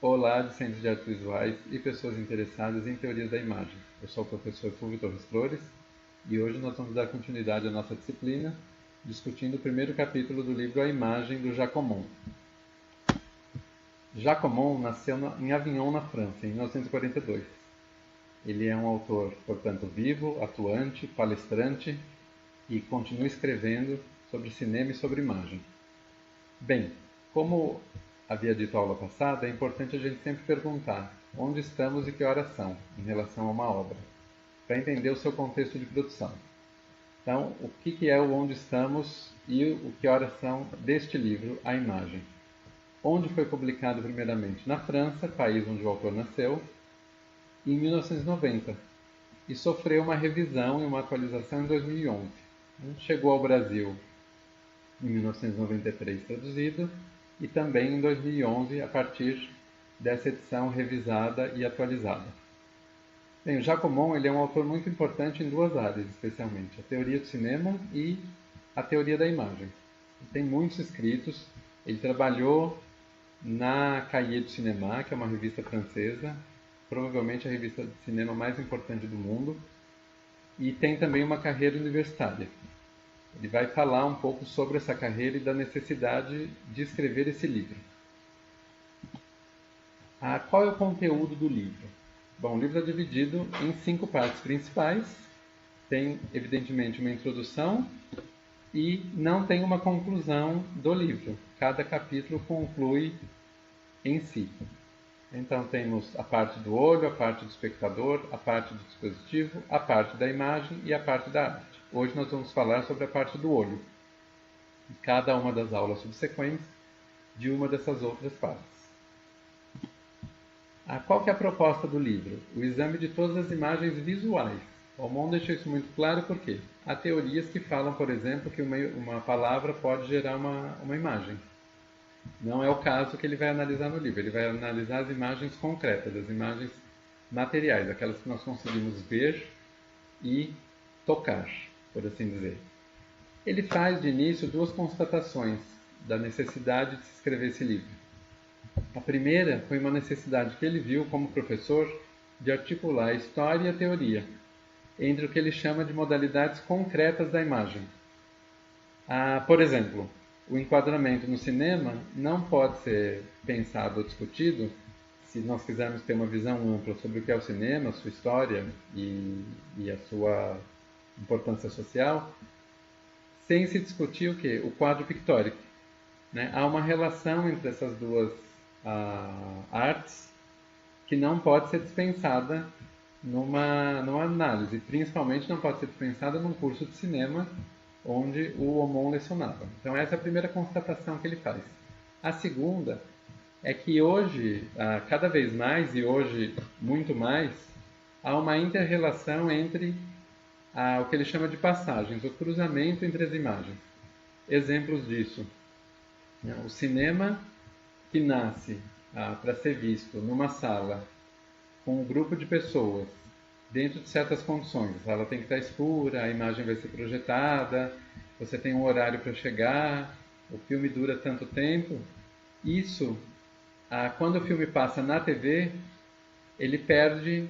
Olá, discentes de artes visuais e pessoas interessadas em teorias da imagem. Eu sou o professor Fulvio Torres Flores e hoje nós vamos dar continuidade à nossa disciplina, discutindo o primeiro capítulo do livro A Imagem, do Jacomon. Jacomon nasceu em Avignon, na França, em 1942. Ele é um autor, portanto, vivo, atuante, palestrante e continua escrevendo sobre cinema e sobre imagem. Bem, como havia dito a aula passada, é importante a gente sempre perguntar onde estamos e que horas são em relação a uma obra, para entender o seu contexto de produção. Então, o que é o onde estamos e o que horas são deste livro, A Imagem? Onde foi publicado primeiramente? Na França, país onde o autor nasceu, em 1990, e sofreu uma revisão e uma atualização em 2011. Chegou ao Brasil em 1993 traduzido e também em 2011 a partir dessa edição revisada e atualizada. Bem, o Jacomon ele é um autor muito importante em duas áreas, especialmente, a teoria do cinema e a teoria da imagem. Ele tem muitos escritos, ele trabalhou na Cahiers du Cinéma, que é uma revista francesa, provavelmente a revista de cinema mais importante do mundo, e tem também uma carreira universitária. Ele vai falar um pouco sobre essa carreira e da necessidade de escrever esse livro. Qual é o conteúdo do livro? Bom, o livro é dividido em 5 partes principais. Tem, evidentemente, uma introdução e não tem uma conclusão do livro. Cada capítulo conclui em si. Então temos a parte do olho, a parte do espectador, a parte do dispositivo, a parte da imagem e a parte da arte. Hoje nós vamos falar sobre a parte do olho. Em cada uma das aulas subsequentes de uma dessas outras partes. Qual que é a proposta do livro? O exame de todas as imagens visuais. O Almond deixa isso muito claro porque há teorias que falam, por exemplo, que uma palavra pode gerar uma imagem. Não é o caso que ele vai analisar no livro. Ele vai analisar as imagens concretas, as imagens materiais, aquelas que nós conseguimos ver e tocar, por assim dizer. Ele faz de início duas constatações da necessidade de se escrever esse livro. A primeira foi uma necessidade que ele viu como professor de articular a história e a teoria entre o que ele chama de modalidades concretas da imagem. Por exemplo, o enquadramento no cinema não pode ser pensado ou discutido se nós quisermos ter uma visão ampla sobre o que é o cinema, sua história e a sua importância social, sem se discutir o que? O quadro pictórico. Né? Há uma relação entre essas duas artes que não pode ser dispensada numa análise, principalmente não pode ser dispensada num curso de cinema onde o Aumont lecionava. Então essa é a primeira constatação que ele faz. A segunda é que hoje, cada vez mais, e hoje muito mais, há uma inter-relação entre o que ele chama de passagens, o cruzamento entre as imagens. Exemplos disso. Né? O cinema que nasce para ser visto numa sala com um grupo de pessoas dentro de certas condições. A sala tem que estar escura, a imagem vai ser projetada, você tem um horário para chegar, o filme dura tanto tempo. Isso, quando o filme passa na TV, ele perde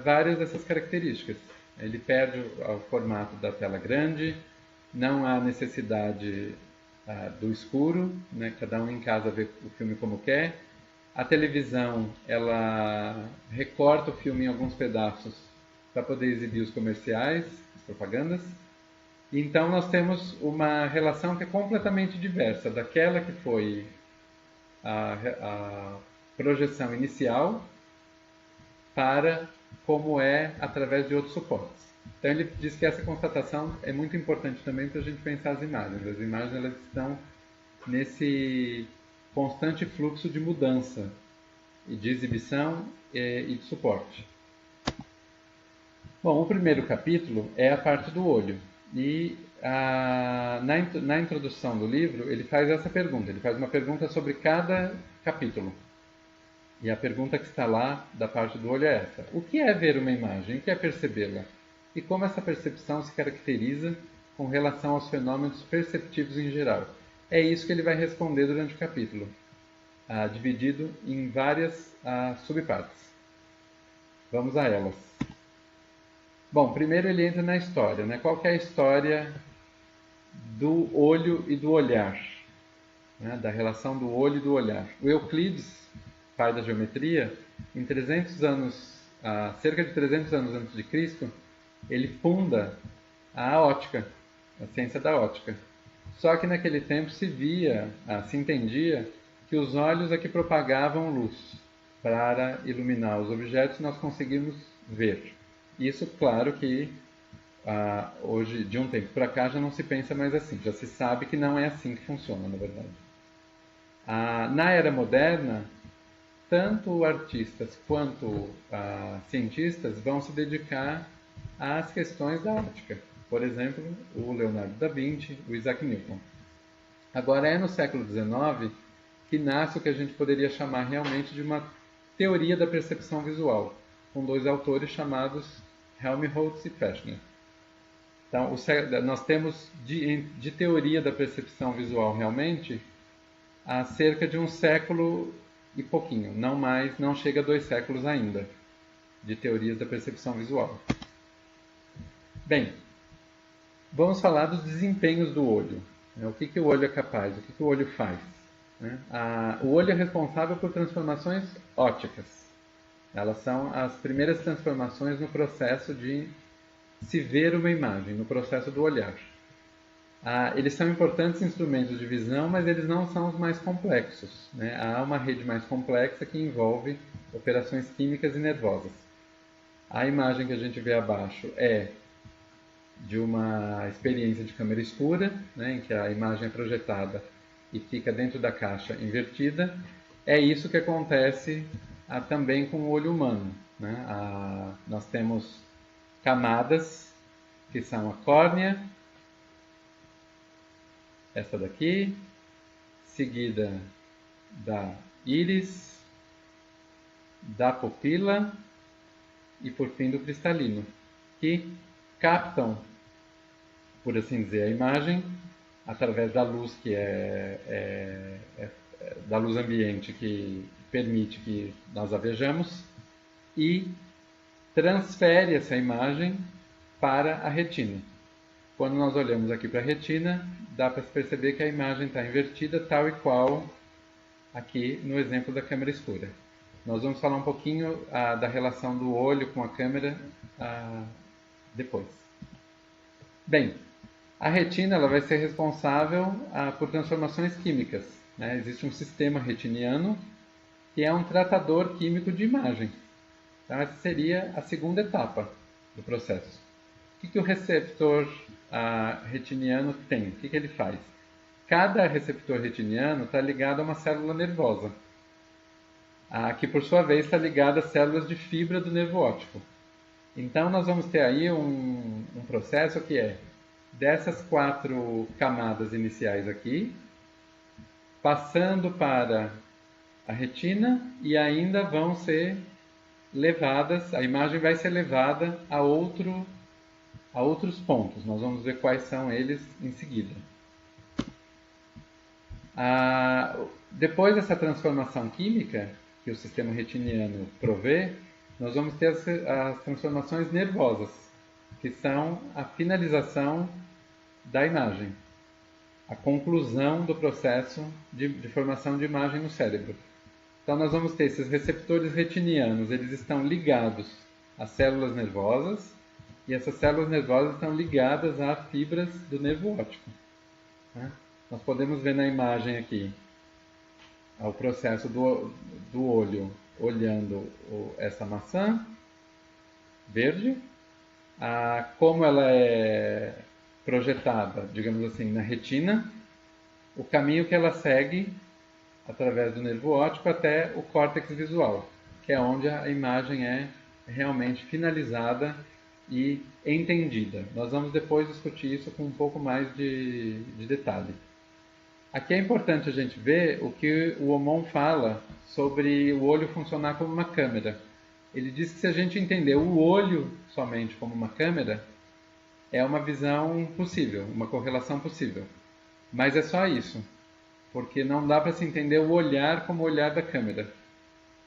várias dessas características. Ele perde o formato da tela grande, não há necessidade do escuro, né? Cada um em casa vê o filme como quer. A televisão, ela recorta o filme em alguns pedaços para poder exibir os comerciais, as propagandas. Então nós temos uma relação que é completamente diversa daquela que foi a projeção inicial para como é através de outros suportes. Então ele diz que essa constatação é muito importante também para a gente pensar as imagens. As imagens elas estão nesse constante fluxo de mudança, de exibição e de suporte. Bom, o primeiro capítulo é a parte do olho. E na introdução do livro, ele faz essa pergunta. Ele faz uma pergunta sobre cada capítulo. E a pergunta que está lá da parte do olho é essa: o que é ver uma imagem? O que é percebê-la? E como essa percepção se caracteriza com relação aos fenômenos perceptivos em geral? É isso que ele vai responder durante o capítulo. dividido em várias subpartes. Vamos a elas. Bom, primeiro ele entra na história, né? Qual que é a história do olho e do olhar, né? Da relação do olho e do olhar. O Euclides, pai da geometria, em 300 anos, cerca de 300 anos antes de Cristo, ele funda a ótica, a ciência da ótica. Só que naquele tempo se via, se entendia que os olhos é que propagavam luz para iluminar os objetos e nós conseguimos ver. Isso, claro que hoje, de um tempo para cá, já não se pensa mais assim. Já se sabe que não é assim que funciona, na verdade. Na era moderna, tanto artistas quanto cientistas vão se dedicar às questões da óptica. Por exemplo, o Leonardo da Vinci, o Isaac Newton. Agora é no século XIX que nasce o que a gente poderia chamar realmente de uma teoria da percepção visual, com dois autores chamados Helmholtz e Fechner. Então, nós temos de teoria da percepção visual realmente há cerca de um século e pouquinho, não mais, não chega a 2 séculos ainda, de teorias da percepção visual. Bem, vamos falar dos desempenhos do olho. O que o olho é capaz, o que o olho faz. O olho é responsável por transformações ópticas. Elas são as primeiras transformações no processo de se ver uma imagem, no processo do olhar. Eles são importantes instrumentos de visão, mas eles não são os mais complexos. Há uma rede mais complexa que envolve operações químicas e nervosas. A imagem que a gente vê abaixo é de uma experiência de câmera escura, em que a imagem é projetada e fica dentro da caixa invertida. É isso que acontece também com o olho humano. Nós temos camadas, que são a córnea, essa daqui, seguida da íris, da pupila e por fim do cristalino, que captam, por assim dizer, a imagem através da luz que da luz ambiente que permite que nós a vejamos e transfere essa imagem para a retina. Quando nós olhamos aqui para a retina, dá para perceber que a imagem está invertida, tal e qual aqui no exemplo da câmera escura. Nós vamos falar um pouquinho da relação do olho com a câmera depois. Bem, a retina ela vai ser responsável por transformações químicas. Existe um sistema retiniano que é um tratador químico de imagem. Então, essa seria a segunda etapa do processo. O que o receptor retiniano tem? O que ele faz? Cada receptor retiniano está ligado a uma célula nervosa, que por sua vez está ligada a células de fibra do nervo óptico. Então nós vamos ter aí um processo que é dessas 4 camadas iniciais aqui, passando para a retina e ainda vão ser levadas, a imagem vai ser levada a outros pontos. Nós vamos ver quais são eles em seguida. Depois dessa transformação química que o sistema retiniano provê, nós vamos ter as transformações nervosas, que são a finalização da imagem, a conclusão do processo de formação de imagem no cérebro. Então nós vamos ter esses receptores retinianos, eles estão ligados às células nervosas, e essas células nervosas estão ligadas a fibras do nervo óptico. Nós podemos ver na imagem aqui o processo do olho olhando essa maçã verde, como ela é projetada, digamos assim, na retina, o caminho que ela segue através do nervo óptico até o córtex visual, que é onde a imagem é realmente finalizada e entendida. Nós vamos depois discutir isso com um pouco mais de detalhe. Aqui é importante a gente ver o que o Aumont fala sobre o olho funcionar como uma câmera. Ele diz que se a gente entender o olho somente como uma câmera, é uma visão possível, uma correlação possível. Mas é só isso. porque não dá para se entender o olhar como o olhar da câmera.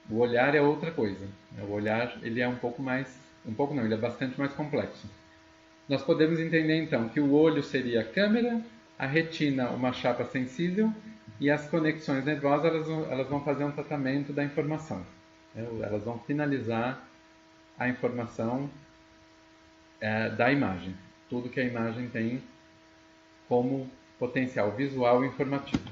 O olhar é outra coisa. O olhar ele é um pouco mais, um pouco não, ele é bastante mais complexo. Nós podemos entender então que o olho seria a câmera, a retina uma chapa sensível e as conexões nervosas elas vão fazer um tratamento da informação. Elas vão finalizar a informação da imagem. Tudo que a imagem tem como potencial visual e informativo.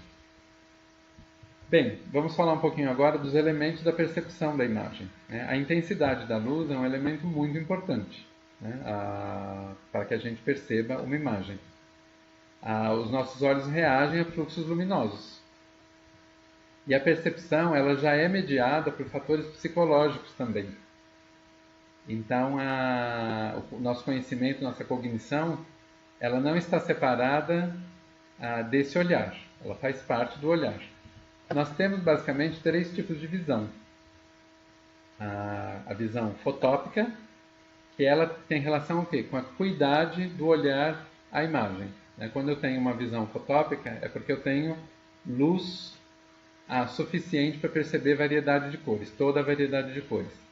Bem, vamos falar um pouquinho agora dos elementos da percepção da imagem. A intensidade da luz é um elemento muito importante, para que a gente perceba uma imagem. Os nossos olhos reagem a fluxos luminosos. E a percepção ela já é mediada por fatores psicológicos também. Então, o nosso conhecimento, nossa cognição, ela não está separada desse olhar. Ela faz parte do olhar. Nós temos basicamente 3 tipos de visão. A visão fotópica, que ela tem relação ao quê? Com a acuidade do olhar à imagem. Quando eu tenho uma visão fotópica, é porque eu tenho luz suficiente para perceber variedade de cores, toda a variedade de cores.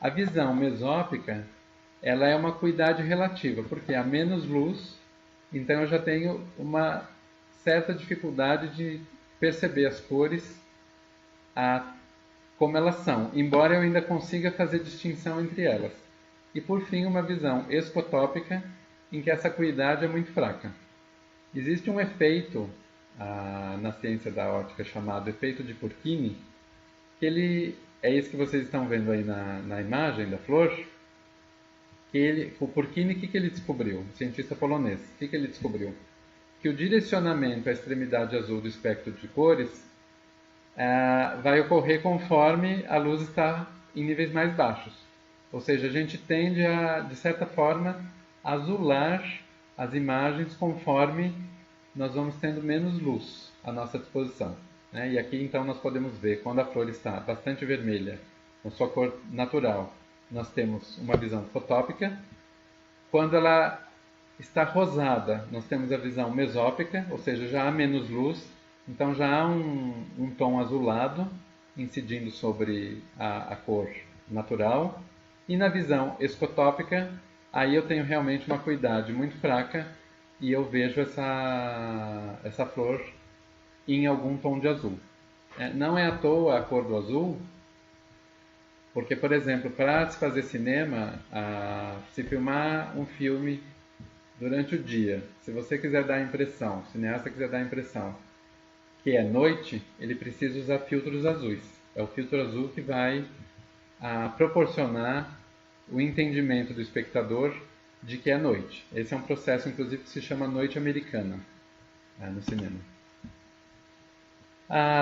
A visão mesópica, ela é uma acuidade relativa, porque há menos luz, então eu já tenho uma certa dificuldade de perceber as cores como elas são, embora eu ainda consiga fazer distinção entre elas. E por fim, uma visão escotópica, em que essa acuidade é muito fraca. Existe um efeito na ciência da óptica chamado efeito de Purkinje, que ele é isso que vocês estão vendo aí na imagem da flor. O Purkinje, o que ele descobriu? Um cientista polonês. O que ele descobriu? Que o direcionamento à extremidade azul do espectro de cores vai ocorrer conforme a luz está em níveis mais baixos. Ou seja, a gente tende a, de certa forma, azular as imagens conforme nós vamos tendo menos luz à nossa disposição. E aqui então nós podemos ver quando a flor está bastante vermelha, com sua cor natural, nós temos uma visão fotópica. Quando ela está rosada, nós temos a visão mesópica, ou seja, já há menos luz, então já há um tom azulado incidindo sobre a cor natural. E na visão escotópica, aí eu tenho realmente uma acuidade muito fraca e eu vejo essa flor em algum tom de azul. Não é à toa a cor do azul, porque, por exemplo, para se fazer cinema, se filmar um filme durante o dia, se você quiser dar a impressão, o cineasta quiser dar a impressão que é noite, ele precisa usar filtros azuis. É o filtro azul que vai proporcionar o entendimento do espectador de que é noite. Esse é um processo, inclusive, que se chama noite americana no cinema.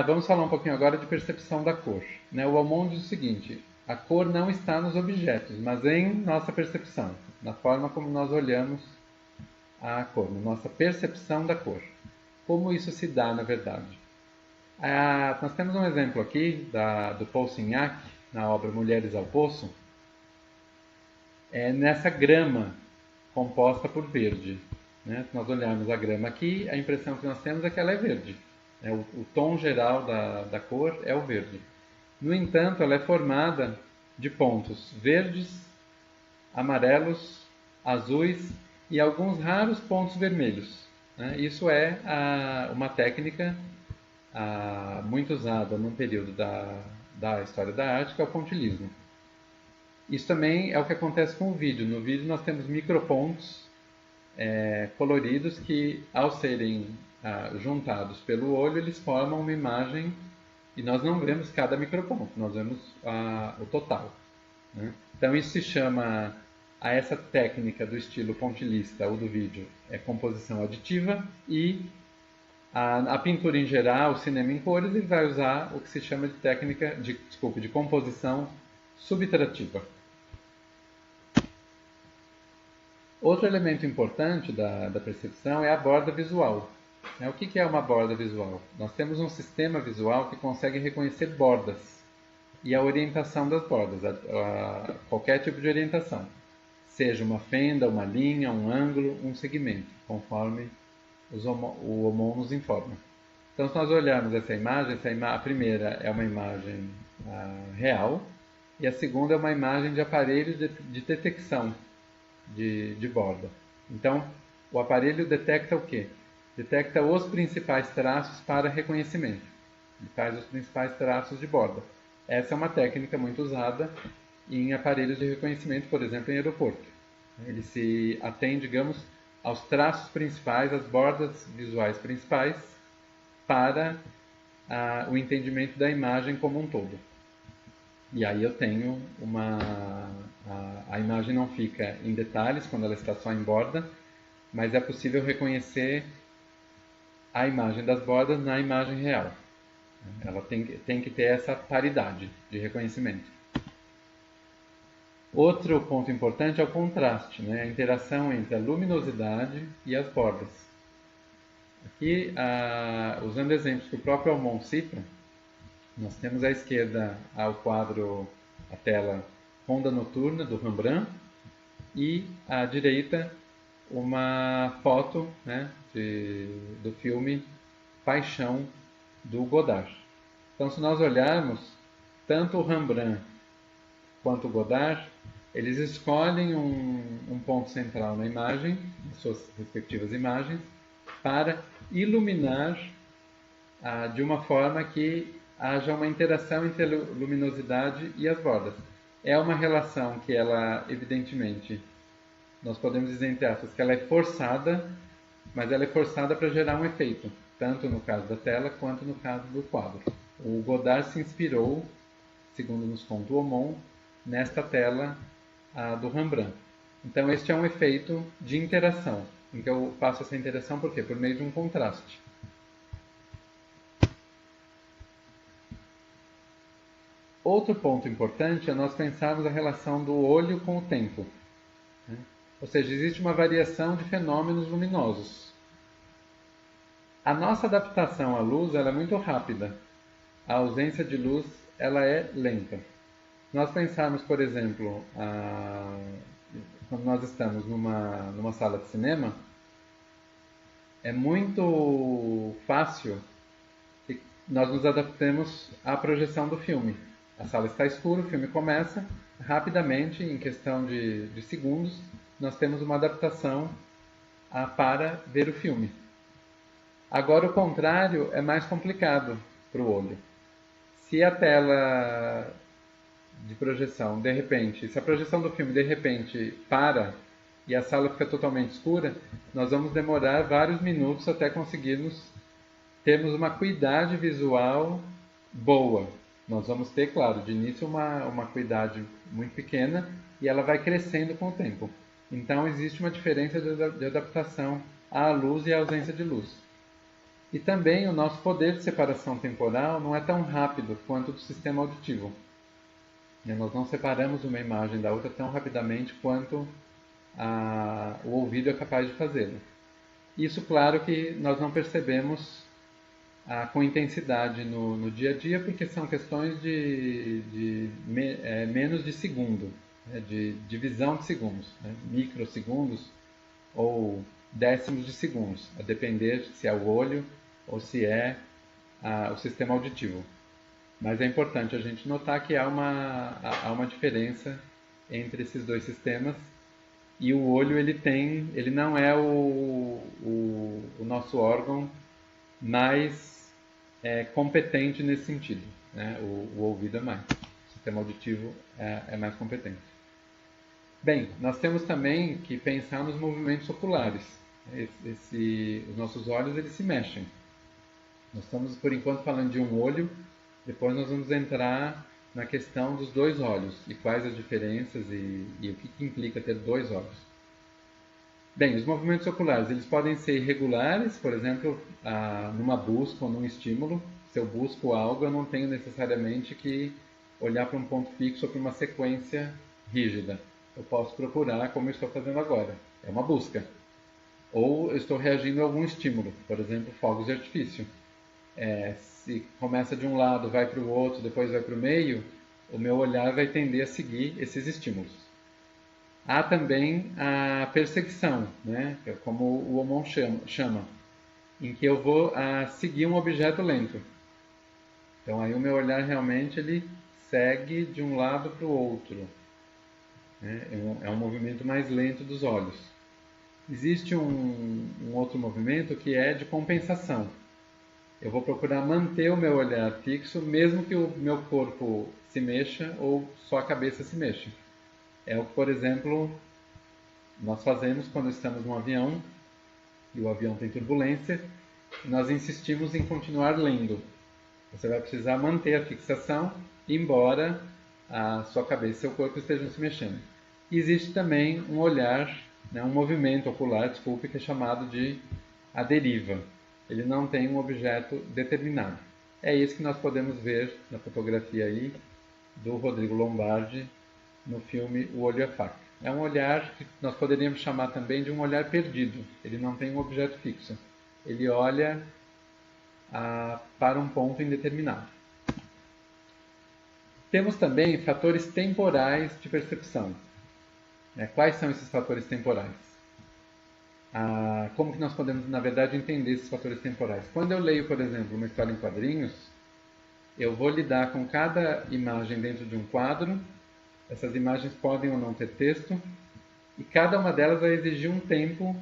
Vamos falar um pouquinho agora de percepção da cor. O Aumont diz o seguinte: a cor não está nos objetos, mas em nossa percepção, na forma como nós olhamos a cor, na nossa percepção da cor. Como isso se dá, na verdade? Nós temos um exemplo aqui do Paul Signac, na obra Mulheres ao Poço, nessa grama composta por verde. Se nós olharmos a grama aqui, a impressão que nós temos é que ela é verde. O tom geral da cor é o verde. No entanto, ela é formada de pontos verdes, amarelos, azuis e alguns raros pontos vermelhos. Isso é uma técnica muito usada num período da história da arte, que é o pontilhismo. Isso também é o que acontece com o vídeo. No vídeo nós temos micropontos coloridos que, ao serem juntados pelo olho, eles formam uma imagem e nós não vemos cada microponto, nós vemos o total. Então isso se chama, essa técnica do estilo pontilhista ou do vídeo, é composição aditiva, e a pintura em geral, o cinema em cores, ele vai usar o que se chama de técnica de composição subtrativa. Outro elemento importante da percepção é a borda visual. O que é uma borda visual? Nós temos um sistema visual que consegue reconhecer bordas e a orientação das bordas, qualquer tipo de orientação, seja uma fenda, uma linha, um ângulo, um segmento, conforme o Aumont nos informa. Então, se nós olharmos essa imagem, a primeira é uma imagem real e a segunda é uma imagem de aparelho de detecção de borda. Então, o aparelho detecta o quê? Detecta os principais traços para reconhecimento. Ele faz os principais traços de borda. Essa é uma técnica muito usada em aparelhos de reconhecimento, por exemplo, em aeroporto. Ele se atém, digamos, aos traços principais, às bordas visuais principais, para o entendimento da imagem como um todo. E aí eu tenho a imagem não fica em detalhes quando ela está só em borda, mas é possível reconhecer a imagem das bordas na imagem real. Ela tem que ter essa paridade de reconhecimento. Outro ponto importante é o contraste, né? A interação entre a luminosidade e as bordas. Aqui, usando exemplos que o próprio Almond cita, nós temos à esquerda o quadro, a tela Ronda Noturna, do Rembrandt, e à direita uma foto, né, do filme Paixão, do Godard. Então, se nós olharmos, tanto o Rembrandt quanto o Godard, eles escolhem um ponto central na imagem, em suas respectivas imagens, para iluminar de uma forma que haja uma interação entre a luminosidade e as bordas. É uma relação que ela, evidentemente, nós podemos dizer entre aspas, que ela é forçada, mas ela é forçada para gerar um efeito, tanto no caso da tela quanto no caso do quadro. O Godard se inspirou, segundo nos conta o Aumont, nesta tela do Rembrandt. Então este é um efeito de interação, em que eu faço essa interação por quê? Por meio de um contraste. Outro ponto importante é nós pensarmos a relação do olho com o tempo. Né? Ou seja, existe uma variação de fenômenos luminosos. A nossa adaptação à luz ela é muito rápida. A ausência de luz ela é lenta. Se nós pensarmos, por exemplo, quando nós estamos numa sala de cinema, é muito fácil que nós nos adaptemos à projeção do filme. A sala está escura, o filme começa, rapidamente, em questão de segundos, nós temos uma adaptação para ver o filme. Agora, o contrário é mais complicado para o olho. Se a tela de projeção, de repente, se a projeção do filme de repente para e a sala fica totalmente escura, nós vamos demorar vários minutos até conseguirmos termos uma acuidade visual boa. Nós vamos ter, claro, de início uma acuidade muito pequena e ela vai crescendo com o tempo. Então existe uma diferença de adaptação à luz e à ausência de luz. E também o nosso poder de separação temporal não é tão rápido quanto o do sistema auditivo. Nós não separamos uma imagem da outra tão rapidamente quanto o ouvido é capaz de fazê-lo. Isso, claro, que nós não percebemos com intensidade no dia a dia, porque são questões de menos de segundo, né, de divisão de segundos, né, microsegundos ou décimos de segundos, a depender se é o olho ou se é o sistema auditivo. Mas é importante a gente notar que há uma diferença entre esses dois sistemas e o olho ele não é o nosso órgão mais competente nesse sentido. Né? O ouvido é mais. O sistema auditivo é mais competente. Bem, nós temos também que pensar nos movimentos oculares. Os nossos olhos eles se mexem. Nós estamos, por enquanto, falando de um olho, depois nós vamos entrar na questão dos dois olhos e quais as diferenças e o que implica ter dois olhos. Bem, os movimentos oculares eles podem ser irregulares, por exemplo, numa busca ou num estímulo. Se eu busco algo, eu não tenho necessariamente que olhar para um ponto fixo ou para uma sequência rígida. Eu posso procurar como eu estou fazendo agora. É uma busca. Ou eu estou reagindo a algum estímulo, por exemplo, fogos de artifício. Se começa de um lado, vai para o outro, depois vai para o meio, o meu olhar vai tender a seguir esses estímulos. Há também a perseguição, né? Como o Aumont chama. em que eu vou seguir um objeto lento. Então aí o meu olhar realmente ele segue de um lado para o outro, né? É um movimento mais lento dos olhos. Existe um outro movimento que é de compensação. Eu vou procurar manter o meu olhar fixo, mesmo que o meu corpo se mexa ou só a cabeça se mexa. É o que, por exemplo, nós fazemos quando estamos num avião e o avião tem turbulência, e nós insistimos em continuar lendo. Você vai precisar manter a fixação, embora a sua cabeça e seu corpo estejam se mexendo. E existe também um olhar, né, um movimento ocular, desculpe, que é chamado de a deriva. Ele não tem um objeto determinado. É isso que nós podemos ver na fotografia aí do Rodrigo Lombardi no filme O Olho e a Faca. É um olhar que nós poderíamos chamar também de um olhar perdido. Ele não tem um objeto fixo. Ele olha para um ponto indeterminado. Temos também fatores temporais de percepção. Quais são esses fatores temporais? Como que nós podemos, na verdade, entender esses fatores temporais? Quando eu leio, por exemplo, uma história em quadrinhos, eu vou lidar com cada imagem dentro de um quadro. Essas imagens podem ou não ter texto, e cada uma delas vai exigir um tempo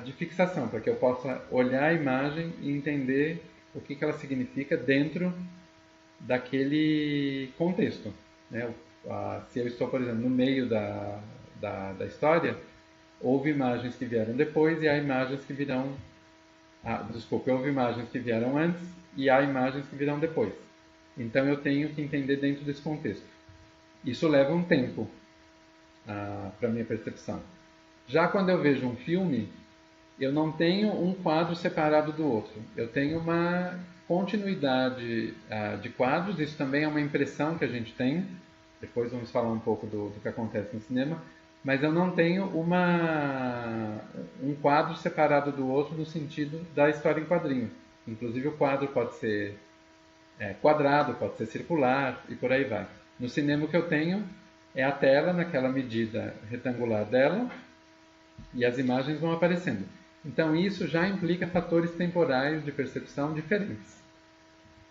de fixação, para que eu possa olhar a imagem e entender o que ela significa dentro daquele contexto. Né? Se eu estou, por exemplo, no meio da história, houve imagens que vieram depois e há imagens que virão... houve imagens que vieram antes e há imagens que virão depois. Então eu tenho que entender dentro desse contexto. Isso leva um tempo para a minha percepção. Já quando eu vejo um filme, eu não tenho um quadro separado do outro. Eu tenho uma continuidade de quadros, isso também é uma impressão que a gente tem. Depois vamos falar um pouco do que acontece no cinema. Mas eu não tenho um quadro separado do outro no sentido da história em quadrinho. Inclusive o quadro pode ser quadrado, pode ser circular e por aí vai. No cinema o que eu tenho é a tela naquela medida retangular dela e as imagens vão aparecendo. Então isso já implica fatores temporais de percepção diferentes.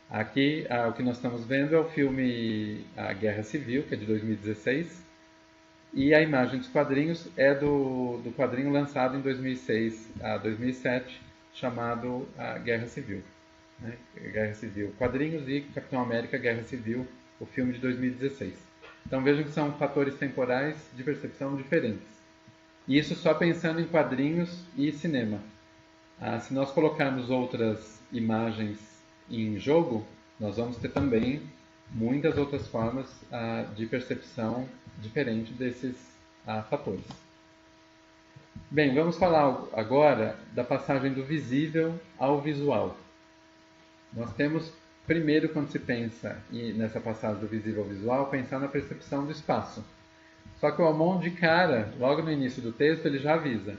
Aqui o que nós estamos vendo é o filme A Guerra Civil, que é de 2016, e a imagem dos quadrinhos é do quadrinho lançado em 2006 a 2007, chamado A Guerra Civil. Né? Guerra Civil Quadrinhos e Capitão América Guerra Civil, o filme de 2016. Então vejam que são fatores temporais de percepção diferentes. E isso só pensando em quadrinhos e cinema. Se nós colocarmos outras imagens em jogo, nós vamos ter também muitas outras formas de percepção diferente desses fatores. Bem, vamos falar agora da passagem do visível ao visual. Nós temos, primeiro, quando se pensa nessa passagem do visível ao visual, pensar na percepção do espaço. Só que o Aumont, de cara, logo no início do texto, ele já avisa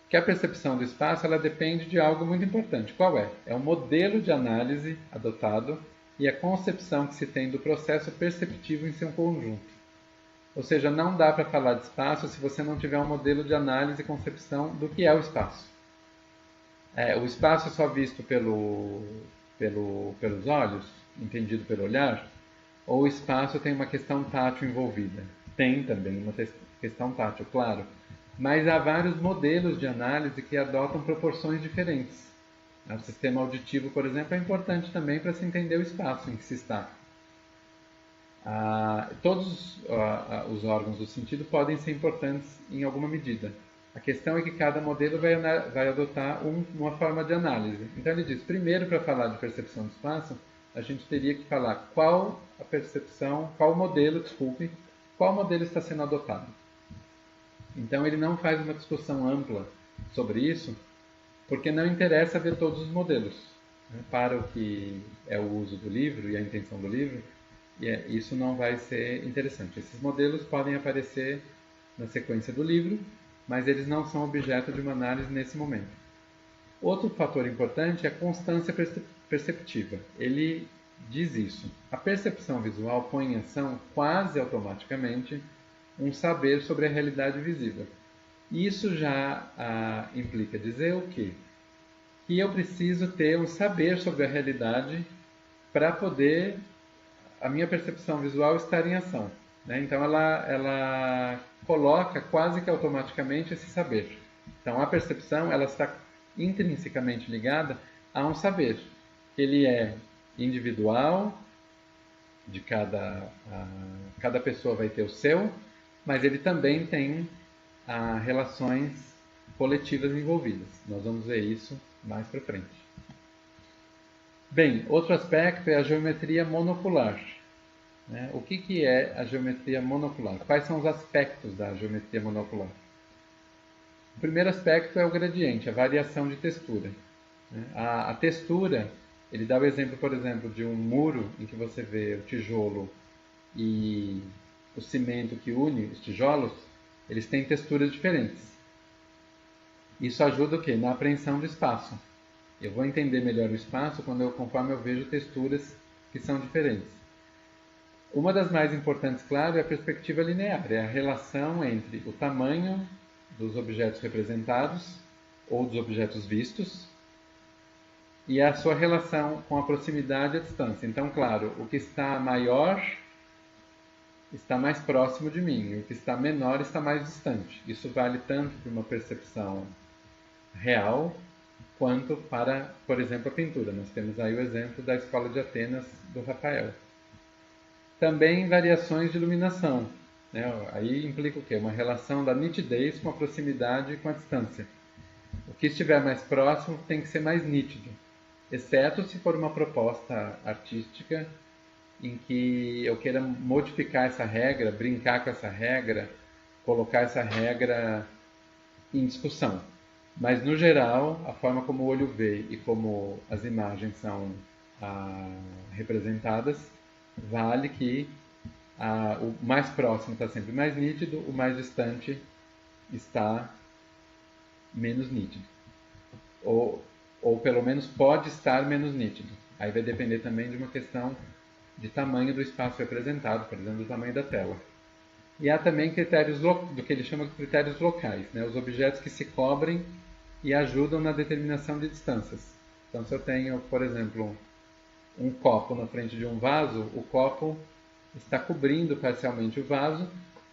que a percepção do espaço ela depende de algo muito importante. Qual é? É o modelo de análise adotado e a concepção que se tem do processo perceptivo em seu conjunto. Ou seja, não dá para falar de espaço se você não tiver um modelo de análise e concepção do que é o espaço. O espaço é só visto pelos olhos, entendido pelo olhar, ou o espaço tem uma questão tátil envolvida? Tem também uma questão tátil, claro. Mas há vários modelos de análise que adotam proporções diferentes. O sistema auditivo, por exemplo, é importante também para se entender o espaço em que se está. Todos os órgãos do sentido podem ser importantes em alguma medida. A questão é que cada modelo vai adotar uma forma de análise. Então ele diz, primeiro, para falar de percepção do espaço, a gente teria que falar qual modelo está sendo adotado. Então ele não faz uma discussão ampla sobre isso, porque não interessa ver todos os modelos. Para o que é o uso do livro e a intenção do livro, isso não vai ser interessante. Esses modelos podem aparecer na sequência do livro, mas eles não são objeto de uma análise nesse momento. Outro fator importante é a constância perceptiva. Ele diz isso. A percepção visual põe em ação, quase automaticamente, um saber sobre a realidade visível. Isso já implica dizer o quê? e eu preciso ter um saber sobre a realidade para poder a minha percepção visual estar em ação. Né? Então ela coloca quase que automaticamente esse saber. Então a percepção ela está intrinsecamente ligada a um saber. Ele é individual, de cada pessoa vai ter o seu, mas ele também tem relações coletivas envolvidas. Nós vamos ver isso mais para frente. Bem, outro aspecto é a geometria monocular. Né? O que é a geometria monocular? Quais são os aspectos da geometria monocular? O primeiro aspecto é o gradiente, a variação de textura. Né? A textura, ele dá o exemplo, por exemplo, de um muro em que você vê o tijolo e o cimento que une os tijolos, eles têm texturas diferentes. Isso ajuda o quê? Na apreensão do espaço. Eu vou entender melhor o espaço conforme eu vejo texturas que são diferentes. Uma das mais importantes, claro, é a perspectiva linear, é a relação entre o tamanho dos objetos representados ou dos objetos vistos e a sua relação com a proximidade e a distância. Então, claro, o que está maior está mais próximo de mim, e o que está menor está mais distante. Isso vale tanto para uma percepção real quanto para, por exemplo, a pintura. Nós temos aí o exemplo da Escola de Atenas do Rafael. Também variações de iluminação. Né? Aí implica o quê? Uma relação da nitidez com a proximidade e com a distância. O que estiver mais próximo tem que ser mais nítido, exceto se for uma proposta artística em que eu queira modificar essa regra, brincar com essa regra, colocar essa regra em discussão. Mas, no geral, a forma como o olho vê e como as imagens são representadas, vale que o mais próximo está sempre mais nítido, o mais distante está menos nítido. Ou pelo menos pode estar menos nítido. Aí vai depender também de uma questão de tamanho do espaço representado, por exemplo, do tamanho da tela. E há também critérios do que ele chama de critérios locais, né? Os objetos que se cobrem e ajudam na determinação de distâncias. Então, se eu tenho, por exemplo, um copo na frente de um vaso, o copo está cobrindo parcialmente o vaso,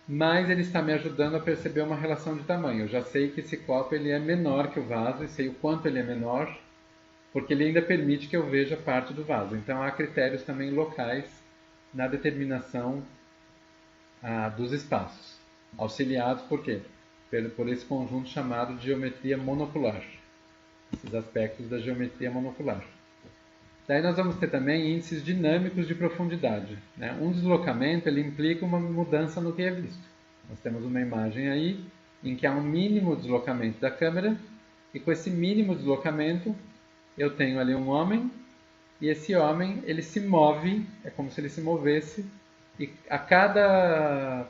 mas ele está me ajudando a perceber uma relação de tamanho. Eu já sei que esse copo ele é menor que o vaso e sei o quanto ele é menor, porque ele ainda permite que eu veja parte do vaso. Então há critérios também locais na determinação dos espaços, auxiliados por quê? Por esse conjunto chamado de geometria monocular, esses aspectos da geometria monocular. Daí nós vamos ter também índices dinâmicos de profundidade. Né? Um deslocamento ele implica uma mudança no que é visto. Nós temos uma imagem aí em que há um mínimo deslocamento da câmera e com esse mínimo deslocamento eu tenho ali um homem e esse homem ele se move, é como se ele se movesse e a cada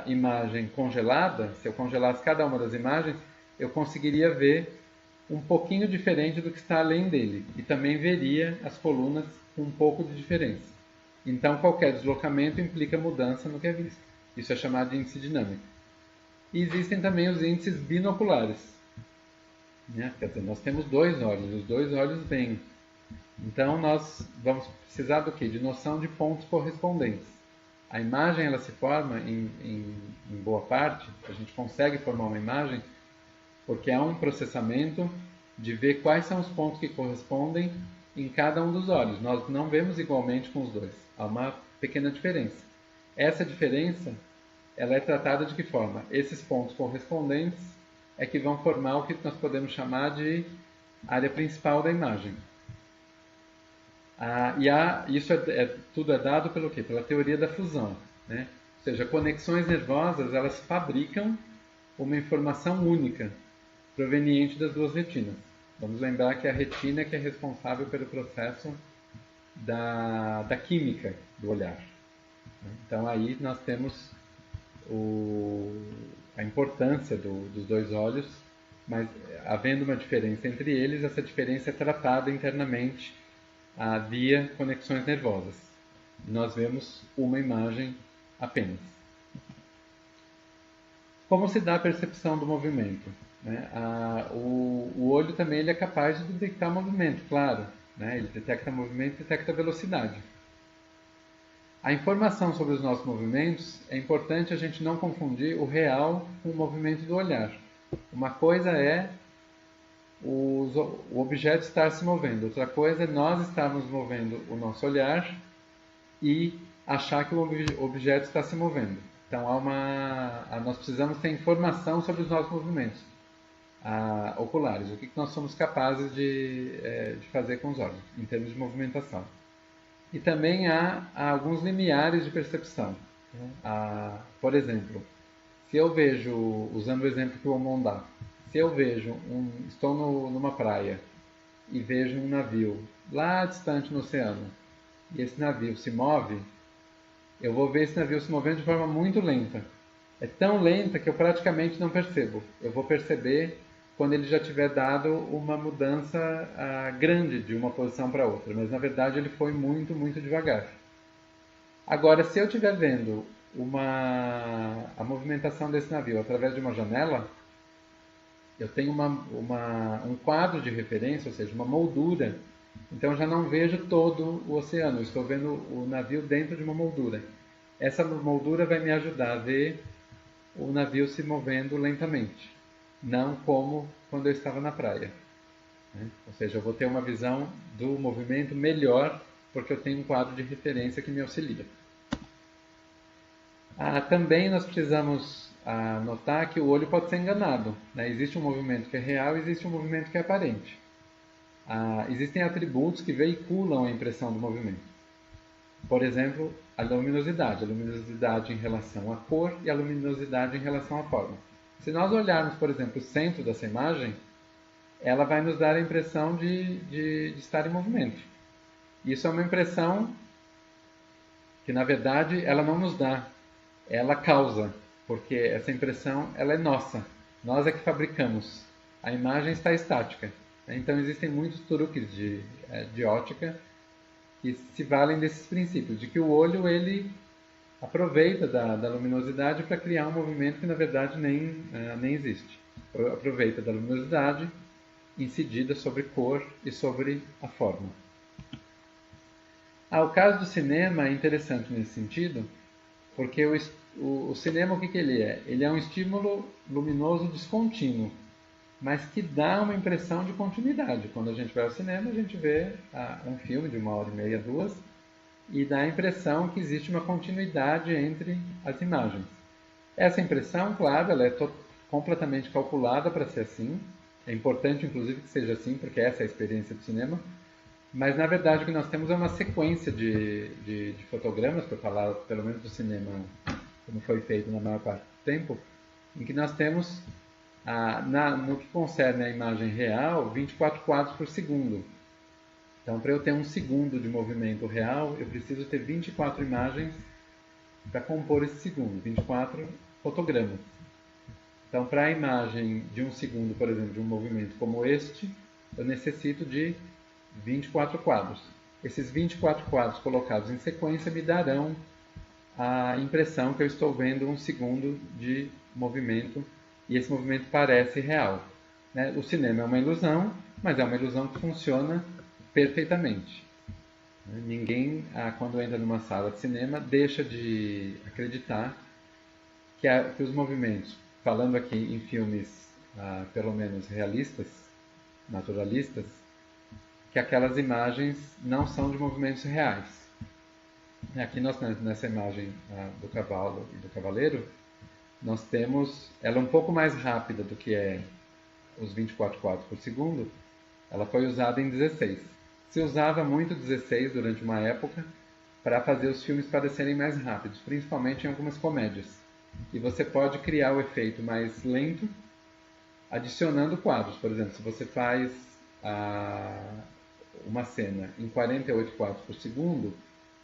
imagem congelada, se eu congelasse cada uma das imagens, eu conseguiria ver um pouquinho diferente do que está além dele e também veria as colunas com um pouco de diferença. Então qualquer deslocamento implica mudança no que é visto. Isso é chamado de índice dinâmico. E existem também os índices binoculares. Né? Quer dizer, nós temos dois olhos, os dois olhos veem. Então nós vamos precisar do quê? De noção de pontos correspondentes. A imagem ela se forma em boa parte, a gente consegue formar uma imagem porque há um processamento de ver quais são os pontos que correspondem em cada um dos olhos. Nós não vemos igualmente com os dois. Há uma pequena diferença. Essa diferença ela é tratada de que forma? Esses pontos correspondentes é que vão formar o que nós podemos chamar de área principal da imagem. Isso tudo é dado pelo quê? Pela teoria da fusão. Né? Ou seja, conexões nervosas elas fabricam uma informação única proveniente das duas retinas. Vamos lembrar que a retina é que é responsável pelo processo da química do olhar. Então aí nós temos a importância dos dois olhos, mas havendo uma diferença entre eles, essa diferença é tratada internamente via conexões nervosas. Nós vemos uma imagem apenas. Como se dá a percepção do movimento? né? O olho também ele é capaz de detectar movimento, claro. Né? Ele detecta movimento e detecta velocidade. A informação sobre os nossos movimentos, é importante a gente não confundir o real com o movimento do olhar. Uma coisa é o objeto estar se movendo, outra coisa é nós estarmos movendo o nosso olhar e achar que o objeto está se movendo. Então nós precisamos ter informação sobre os nossos movimentos oculares, o que nós somos capazes de fazer com os olhos, em termos de movimentação. E também há alguns limiares de percepção. Por exemplo, se eu vejo, usando o exemplo que o Omon dá, se eu vejo, estou numa praia e vejo um navio lá distante no oceano, e esse navio se move, eu vou ver esse navio se movendo de forma muito lenta. É tão lenta que eu praticamente não percebo. Eu vou perceber quando ele já tiver dado uma mudança grande de uma posição para outra, mas na verdade ele foi muito, muito devagar. Agora, se eu estiver vendo a movimentação desse navio através de uma janela, eu tenho um quadro de referência, ou seja, uma moldura. Então eu já não vejo todo o oceano, eu estou vendo o navio dentro de uma moldura. Essa moldura vai me ajudar a ver o navio se movendo lentamente, não como quando eu estava na praia. Né? Ou seja, eu vou ter uma visão do movimento melhor porque eu tenho um quadro de referência que me auxilia. Também nós precisamos notar que o olho pode ser enganado. Né? Existe um movimento que é real e existe um movimento que é aparente. Existem atributos que veiculam a impressão do movimento. Por exemplo, a luminosidade em relação à cor e a luminosidade em relação à forma. Se nós olharmos, por exemplo, o centro dessa imagem, ela vai nos dar a impressão de estar em movimento. Isso é uma impressão que, na verdade, ela não nos dá, ela causa, porque essa impressão ela é nossa, nós é que fabricamos. A imagem está estática. Então existem muitos truques de ótica que se valem desses princípios, de que o olho ele aproveita da luminosidade para criar um movimento que na verdade nem existe. Aproveita da luminosidade incidida sobre cor e sobre a forma. O caso do cinema é interessante nesse sentido, porque o cinema o que ele é? Ele é um estímulo luminoso descontínuo, mas que dá uma impressão de continuidade. Quando a gente vai ao cinema, a gente vê um filme de 1h30, 2, e dá a impressão que existe uma continuidade entre as imagens. Essa impressão, claro, ela é completamente calculada para ser assim. É importante, inclusive, que seja assim, porque essa é a experiência do cinema. Mas, na verdade, o que nós temos é uma sequência de fotogramas, para falar pelo menos do cinema como foi feito na maior parte do tempo, em que nós temos, no que concerne a imagem real, 24 quadros por segundo. Então, para eu ter um segundo de movimento real, eu preciso ter 24 imagens para compor esse segundo, 24 fotogramas. Então, para a imagem de um segundo, por exemplo, de um movimento como este, eu necessito de 24 quadros. Esses 24 quadros colocados em sequência me darão a impressão que eu estou vendo um segundo de movimento e esse movimento parece real. Né? O cinema é uma ilusão, mas é uma ilusão que funciona perfeitamente. Ninguém, quando entra numa sala de cinema, deixa de acreditar que os movimentos, falando aqui em filmes pelo menos realistas, naturalistas, que aquelas imagens não são de movimentos reais. Aqui nessa imagem do cavalo e do cavaleiro, nós temos ela um pouco mais rápida do que os 24 quadros por segundo. Ela foi usada em 16. Se usava muito 16 durante uma época para fazer os filmes parecerem mais rápidos, principalmente em algumas comédias. E você pode criar o efeito mais lento adicionando quadros. Por exemplo, se você faz uma cena em 48 quadros por segundo,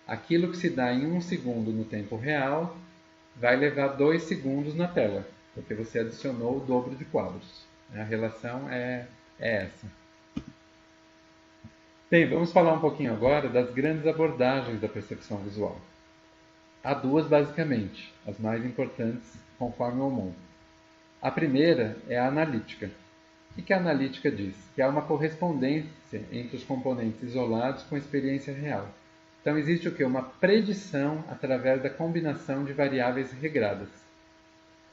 aquilo que se dá em 1 segundo no tempo real vai levar 2 segundos na tela, porque você adicionou o dobro de quadros. A relação é essa. Bem, vamos falar um pouquinho agora das grandes abordagens da percepção visual. Há duas basicamente, as mais importantes conforme o mundo. A primeira é a analítica. O que a analítica diz? Que há uma correspondência entre os componentes isolados com a experiência real. Então existe o quê? Uma predição através da combinação de variáveis regradas.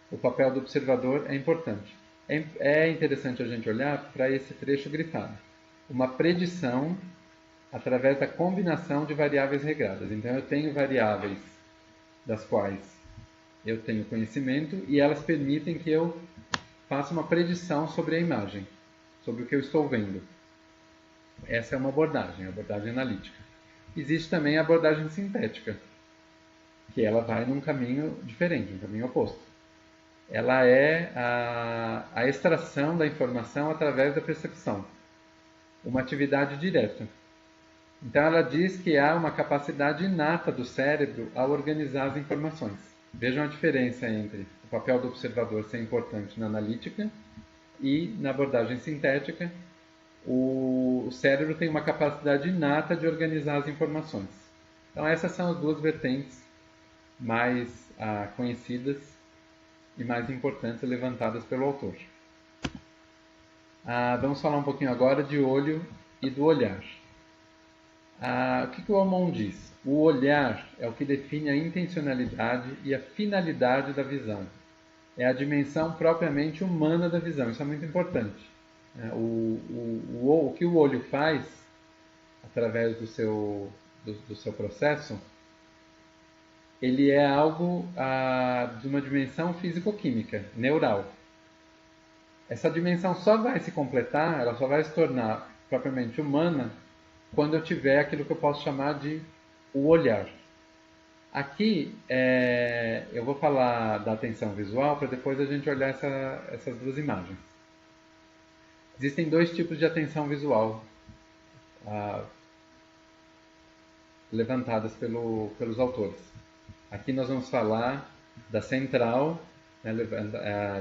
O papel do observador é importante. É interessante a gente olhar para esse trecho grifado. Uma predição através da combinação de variáveis regradas. Então eu tenho variáveis das quais eu tenho conhecimento e elas permitem que eu faça uma predição sobre a imagem, sobre o que eu estou vendo. Essa é uma abordagem, a abordagem analítica. Existe também a abordagem sintética, que ela vai num caminho diferente, um caminho oposto. Ela é a extração da informação através da percepção, uma atividade direta. Então ela diz que há uma capacidade inata do cérebro a organizar as informações. Vejam a diferença entre o papel do observador ser importante na analítica e na abordagem sintética. O cérebro tem uma capacidade inata de organizar as informações. Então essas são as duas vertentes mais conhecidas e mais importantes levantadas pelo autor. Vamos falar um pouquinho agora de olho e do olhar. O que o Aumont diz? O olhar é o que define a intencionalidade e a finalidade da visão. É a dimensão propriamente humana da visão. Isso é muito importante. O que o olho faz, através do seu processo, ele é algo de uma dimensão físico-química, neural. Essa dimensão só vai se completar, ela só vai se tornar propriamente humana quando eu tiver aquilo que eu posso chamar de o olhar. Aqui eu vou falar da atenção visual para depois a gente olhar essas duas imagens. Existem dois tipos de atenção visual levantadas pelos autores. Aqui nós vamos falar da central,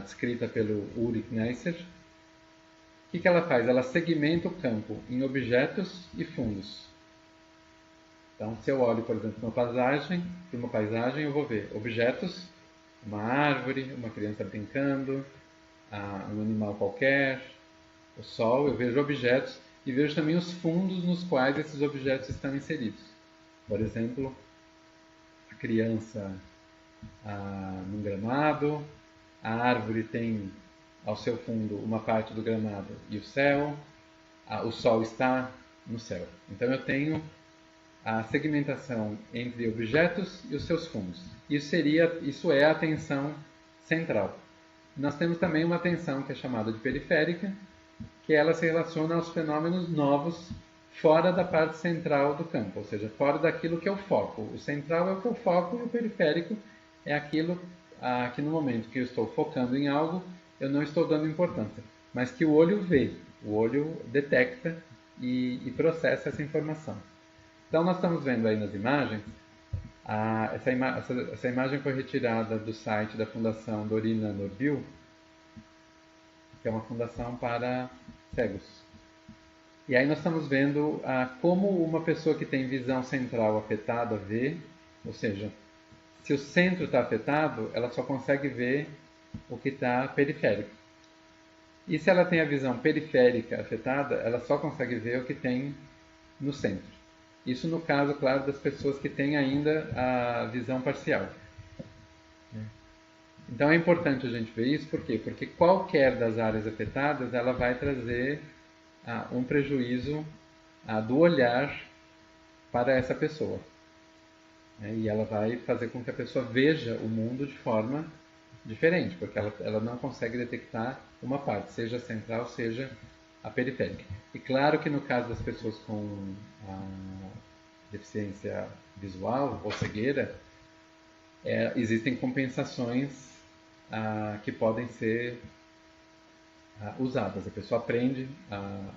descrita pelo Ulrich Neisser. O que ela faz? Ela segmenta o campo em objetos e fundos. Então, se eu olho, por exemplo, para uma paisagem, eu vou ver objetos, uma árvore, uma criança brincando, um animal qualquer, o sol, eu vejo objetos e vejo também os fundos nos quais esses objetos estão inseridos. Por exemplo, a criança num gramado, a árvore tem ao seu fundo uma parte do gramado e o céu, o sol está no céu. Então eu tenho a segmentação entre objetos e os seus fundos. Isso é a atenção central. Nós temos também uma atenção que é chamada de periférica, que ela se relaciona aos fenômenos novos fora da parte central do campo, ou seja, fora daquilo que eu foco. O central é o que eu foco e o periférico é aquilo que no momento que eu estou focando em algo, eu não estou dando importância, mas que o olho vê, o olho detecta e processa essa informação. Então nós estamos vendo aí nas imagens, essa imagem foi retirada do site da Fundação Dorina Norville, que é uma fundação para cegos. E aí nós estamos vendo como uma pessoa que tem visão central afetada vê, ou seja, se o centro está afetado, ela só consegue ver o que está periférico. E se ela tem a visão periférica afetada, ela só consegue ver o que tem no centro. Isso no caso, claro, das pessoas que têm ainda a visão parcial. Então é importante a gente ver isso, por quê? Porque qualquer das áreas afetadas, ela vai trazer um prejuízo do olhar para essa pessoa. E ela vai fazer com que a pessoa veja o mundo de forma diferente, porque ela não consegue detectar uma parte, seja a central, seja a periférica. E claro que no caso das pessoas com deficiência visual ou cegueira, existem compensações que podem ser usadas. A pessoa aprende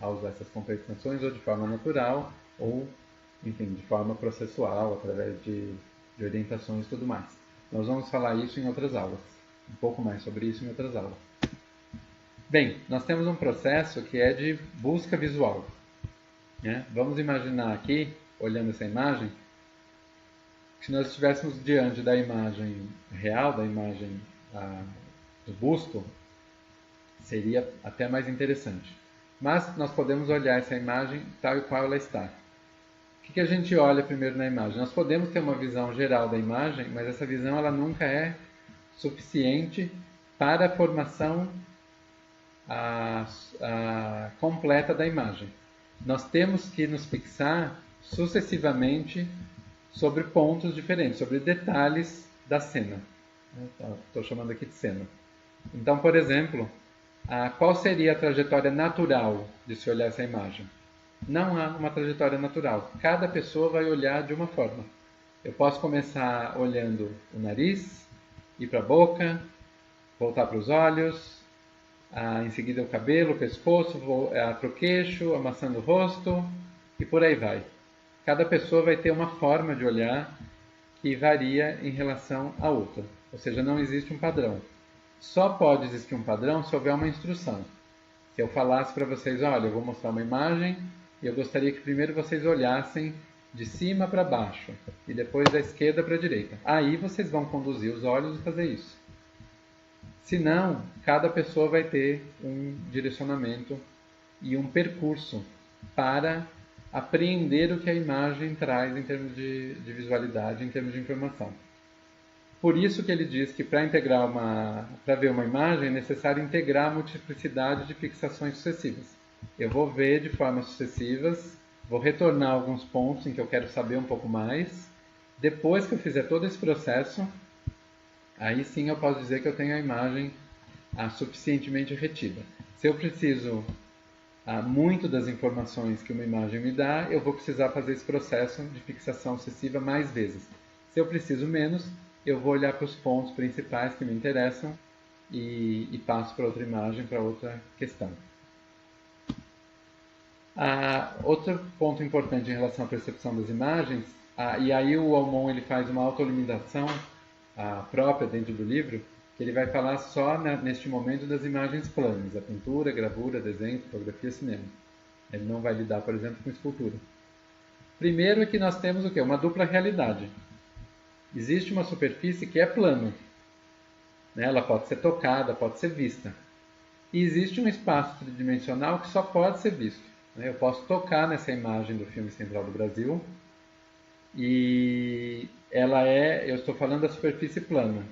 a usar essas compensações ou de forma natural ou, enfim, de forma processual, através de orientações e tudo mais. Nós vamos falar isso em outras aulas, um pouco mais sobre isso em outras aulas. Bem, nós temos um processo que é de busca visual. Vamos imaginar aqui, olhando essa imagem, que se nós estivéssemos diante da imagem real, da imagem do busto, Seria até mais interessante. Mas nós podemos olhar essa imagem tal e qual ela está. O que a gente olha primeiro na imagem? Nós podemos ter uma visão geral da imagem, mas essa visão ela nunca é suficiente para a formação completa da imagem. Nós temos que nos fixar sucessivamente sobre pontos diferentes, sobre detalhes da cena. Estou chamando aqui de cena. Então, por exemplo, qual seria a trajetória natural de se olhar essa imagem? Não há uma trajetória natural. Cada pessoa vai olhar de uma forma. Eu posso começar olhando o nariz, ir para a boca, voltar para os olhos, em seguida o cabelo, o pescoço, para o queixo, amassando o rosto e por aí vai. Cada pessoa vai ter uma forma de olhar que varia em relação à outra. Ou seja, não existe um padrão. Só pode existir um padrão se houver uma instrução. Se eu falasse para vocês, olha, eu vou mostrar uma imagem e eu gostaria que primeiro vocês olhassem de cima para baixo e depois da esquerda para a direita. Aí vocês vão conduzir os olhos e fazer isso. Se não, cada pessoa vai ter um direcionamento e um percurso para apreender o que a imagem traz em termos de visualidade, em termos de informação. Por isso que ele diz que para ver uma imagem é necessário integrar a multiplicidade de fixações sucessivas. Eu vou ver de formas sucessivas, vou retornar a alguns pontos em que eu quero saber um pouco mais. Depois que eu fizer todo esse processo, aí sim eu posso dizer que eu tenho a imagem suficientemente retida. Se eu preciso muito das informações que uma imagem me dá, eu vou precisar fazer esse processo de fixação sucessiva mais vezes. Se eu preciso menos, eu vou olhar para os pontos principais que me interessam e passo para outra imagem, para outra questão. Outro ponto importante em relação à percepção das imagens, e aí o Aumont ele faz uma autolimitação própria dentro do livro, que ele vai falar só neste momento das imagens planas, a pintura, a gravura, desenho, fotografia, cinema. Ele não vai lidar, por exemplo, com escultura. Primeiro é que nós temos o quê? Uma dupla realidade. Existe uma superfície que é plana. Ela pode ser tocada, pode ser vista. E existe um espaço tridimensional que só pode ser visto. Eu posso tocar nessa imagem do filme Central do Brasil e eu estou falando da superfície plana.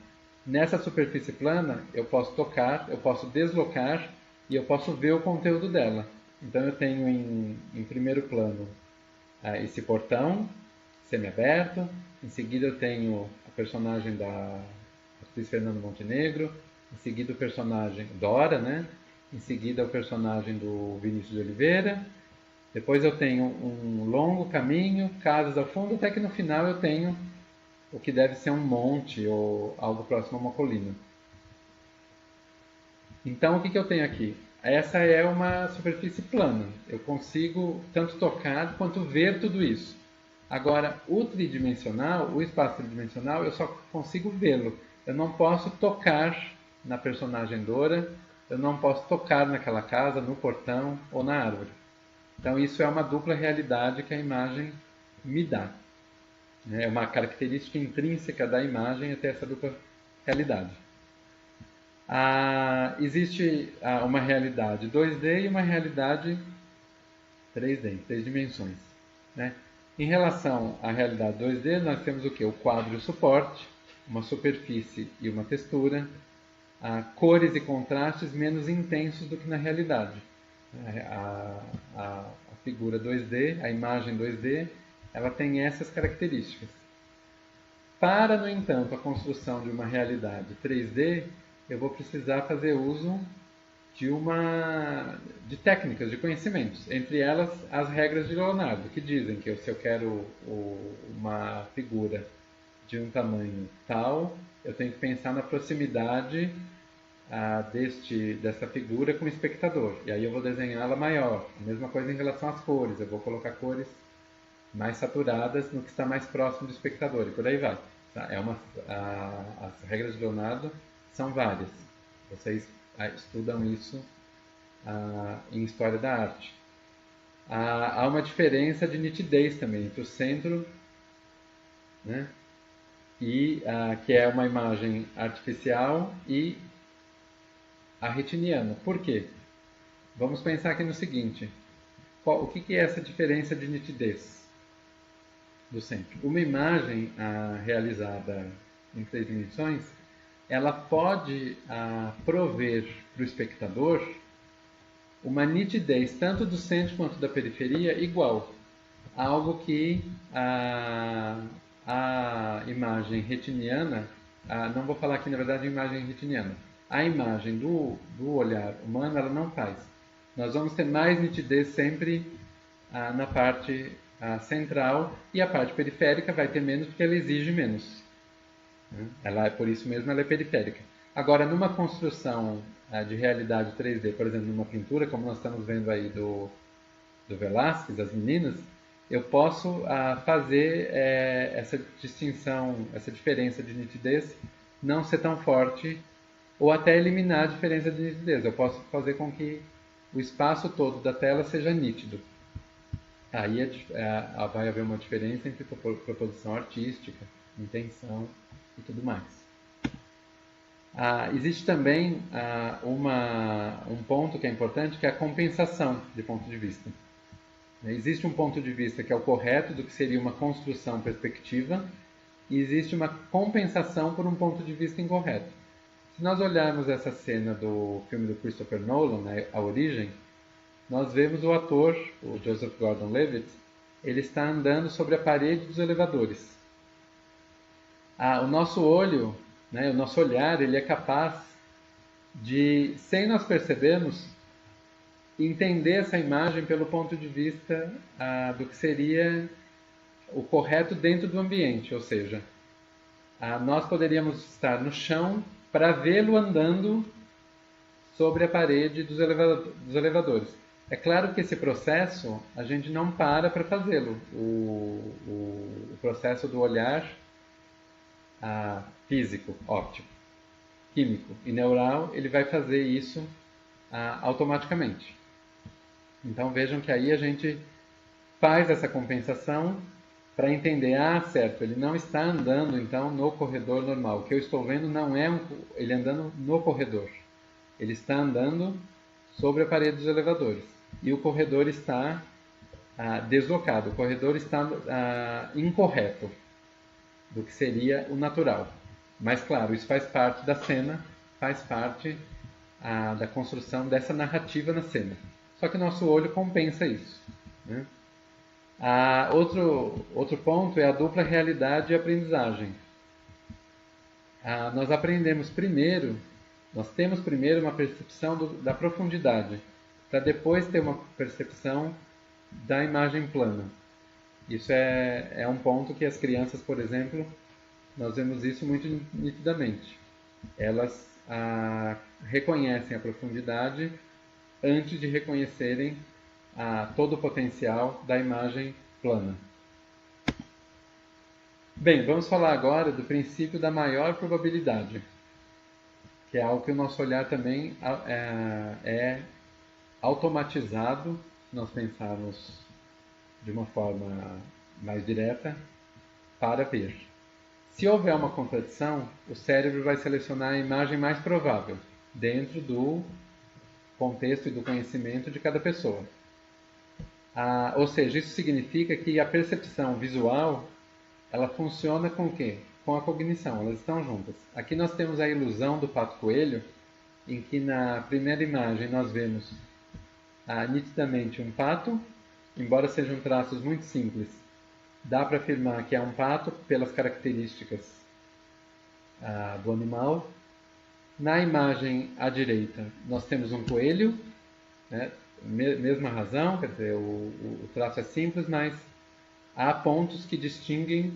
Nessa superfície plana eu posso tocar, eu posso deslocar e eu posso ver o conteúdo dela. Então eu tenho em primeiro plano esse portão semi-aberto, em seguida eu tenho a personagem da atriz Fernanda Montenegro, em seguida o personagem Dora, né? Em seguida o personagem do Vinícius de Oliveira, depois eu tenho um longo caminho, casas ao fundo, até que no final eu tenho o que deve ser um monte ou algo próximo a uma colina. Então o que eu tenho aqui? Essa é uma superfície plana. Eu consigo tanto tocar quanto ver tudo isso. Agora, o tridimensional, o espaço tridimensional, eu só consigo vê-lo. Eu não posso tocar na personagem Dora, eu não posso tocar naquela casa, no portão ou na árvore. Então isso é uma dupla realidade que a imagem me dá. É uma característica intrínseca da imagem ter essa dupla realidade. Existe uma realidade 2D e uma realidade 3D, 3 dimensões. Né? Em relação à realidade 2D, nós temos o que? O quadro e o suporte, uma superfície e uma textura, cores e contrastes menos intensos do que na realidade. A figura 2D, a imagem 2D, ela tem essas características. Para, no entanto, a construção de uma realidade 3D, eu vou precisar fazer uso de técnicas, de conhecimentos. Entre elas, as regras de Leonardo, que dizem que se eu quero uma figura de um tamanho tal, eu tenho que pensar na proximidade dessa figura com o espectador. E aí eu vou desenhá-la maior. A mesma coisa em relação às cores. Eu vou colocar cores mais saturadas no que está mais próximo do espectador. E por aí vai. As regras de Leonardo são várias. Vocês estudam isso em História da Arte. Há uma diferença de nitidez também entre o centro, né, que é uma imagem artificial, e a retiniana. Por quê? Vamos pensar aqui no seguinte. O que é essa diferença de nitidez do centro? Uma imagem realizada em 3 dimensões, ela pode prover para o espectador uma nitidez tanto do centro quanto da periferia igual. Algo que a imagem retiniana, não vou falar aqui na verdade imagem retiniana, a imagem do olhar humano ela não faz. Nós vamos ter mais nitidez sempre na parte central e a parte periférica vai ter menos porque ela exige menos. Por isso mesmo ela é periférica. Agora, numa construção de realidade 3D, por exemplo, numa pintura, como nós estamos vendo aí do Velázquez, as meninas, eu posso fazer essa distinção, essa diferença de nitidez não ser tão forte ou até eliminar a diferença de nitidez. Eu posso fazer com que o espaço todo da tela seja nítido. Aí vai haver uma diferença entre proposição artística, intenção e tudo mais. Existe também um ponto que é importante, que é a compensação de ponto de vista. Existe um ponto de vista que é o correto do que seria uma construção perspectiva e existe uma compensação por um ponto de vista incorreto. Se nós olharmos essa cena do filme do Christopher Nolan, né, A Origem, nós vemos o ator, o Joseph Gordon-Levitt, ele está andando sobre a parede dos elevadores. O nosso olho, né, o nosso olhar, ele é capaz de, sem nós percebermos, entender essa imagem pelo ponto de vista do que seria o correto dentro do ambiente, ou seja, nós poderíamos estar no chão para vê-lo andando sobre a parede dos elevadores. É claro que esse processo a gente não para fazê-lo. O processo do olhar físico, óptico, químico e neural, ele vai fazer isso automaticamente. Então vejam que aí a gente faz essa compensação para entender, certo, ele não está andando então no corredor normal. O que eu estou vendo não é ele andando no corredor. Ele está andando sobre a parede dos elevadores. E o corredor está deslocado, o corredor está incorreto do que seria o natural. Mas claro, isso faz parte da cena, faz parte da construção dessa narrativa na cena. Só que nosso olho compensa isso. Né? Outro ponto é a dupla realidade e aprendizagem. Nós temos primeiro uma percepção da profundidade, para depois ter uma percepção da imagem plana. Isso é um ponto que as crianças, por exemplo, nós vemos isso muito nitidamente. Elas reconhecem a profundidade antes de reconhecerem todo o potencial da imagem plana. Bem, vamos falar agora do princípio da maior probabilidade, que é algo que o nosso olhar também é automatizado, se nós pensarmos de uma forma mais direta, para ver. Se houver uma contradição, o cérebro vai selecionar a imagem mais provável, dentro do contexto e do conhecimento de cada pessoa. Ou seja, isso significa que a percepção visual, ela funciona com o quê? Com a cognição, elas estão juntas. Aqui nós temos a ilusão do pato-coelho, em que na primeira imagem nós vemos nitidamente um pato, embora sejam traços muito simples. Dá para afirmar que é um pato pelas características do animal. Na imagem à direita, nós temos um coelho, né? Mesma razão, quer dizer, o traço é simples, mas há pontos que distinguem